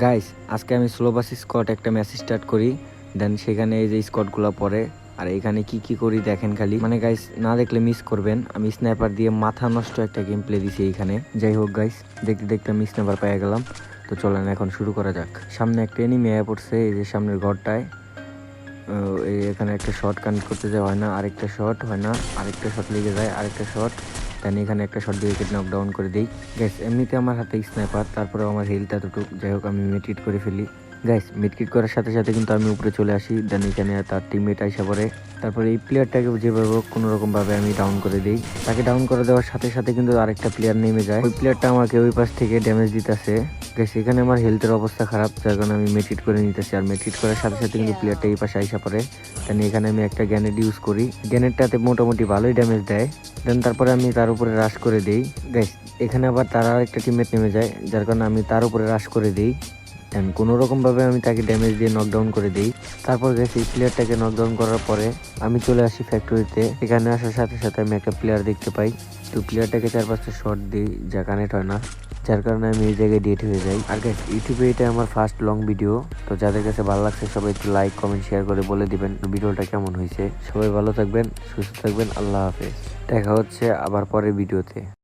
Guys, আজকে আমি slow বাস squad একটা ম্যাচ স্টার্ট করি। দেন সেখানে এই যে স্কোয়াডগুলো পড়ে, আর এখানে কি কি করি দেখেন খালি। মানে গাইস, না দেখলে মিস করবেন। আমি স্ন্যাপার দিয়ে মাথা নষ্ট একটা গেম প্লে দিছি এইখানে। যাই হোক গাইস, দেখতে দেখতে আমি স্ন্যাপার পেয়ে গেলাম। তো চলেন এখন শুরু করা যাক। সামনে একটা এনিমি আয়া পড়ছে, এই যে সামনের ঘরটায়। এই এখানে একটা শট কানেক্ট করতে যায়, হয় না, আরেকটা শট হয় না, আরেকটা শট লেগে যায়, আরেকটা শট। দেন এখানে একটা শট দিয়ে উইকেট নকডাউন করে দিই। গ্যাস, এমনিতে আমার হাতে স্নাইপার, তারপরেও আমার হেলথ এতটুকু। যাই হোক, আমি মিডকিট করে ফেলি। গাইস, মিডকিট করার সাথে সাথে কিন্তু আমি উপরে চলে আসি। দেন এখানে তার টিমমেট আইসা পড়ে। তারপরে এই প্লেয়ারটাকে যেভাবে হোক কোনো রকম ভাবে আমি ডাউন করে দিই। তাকে ডাউন করে দেওয়ার সাথে সাথে কিন্তু আরেকটা প্লেয়ার নেমে যায়। ওই প্লেয়ারটা আমাকে ওই পাশ থেকে ড্যামেজ দিতেছে। গাইস, এখানে আমার হেলথের অবস্থা খারাপ, যার কারণে আমি মেট্রিট করে নিতেছি। আর মেট্রিট করার সাথে সাথে কিন্তু প্লেয়ারটা এই পাশে আইসা পড়ে। দেন এখানে আমি একটা গ্যানেড ইউজ করি। গ্যানেডটাতে মোটামুটি ভালোই ড্যামেজ দেয়। দেন তারপরে আমি তার উপরে রাশ করে দিই। গাইস, এখানে আবার তার আরেকটা টিমমেট নেমে যায়, যার কারণে আমি তার উপরে রাশ করে দিই। দেন কোনো রকম ভাবে আমি তাকে ড্যামেজ দিয়ে নকডাউন করে দিই। তারপর গেছি এই প্লেয়ারটাকে নকডাউন করার পরে আমি চলে আসি ফ্যাক্টরিতে। এখানে আসার সাথে সাথে আমি একটা প্লেয়ার দেখতে পাই। তো প্লেয়ারটাকে 4-5টা শট দিই, যা কানেক্ট হয় না, যার কারণে আমি এই জায়গায় ডেট হয়ে যাই। আর গাইস, ইউটিউবে এটা আমার ফার্স্ট লং ভিডিও। তো যাদের কাছে ভালো লাগছে সবাই একটু লাইক কমেন্ট শেয়ার করে বলে দিবেন ভিডিওটা কেমন হয়েছে। সবাই ভালো থাকবেন, সুস্থ থাকবেন, আল্লাহ হাফেজ। দেখা হচ্ছে আবার পরের ভিডিওতে।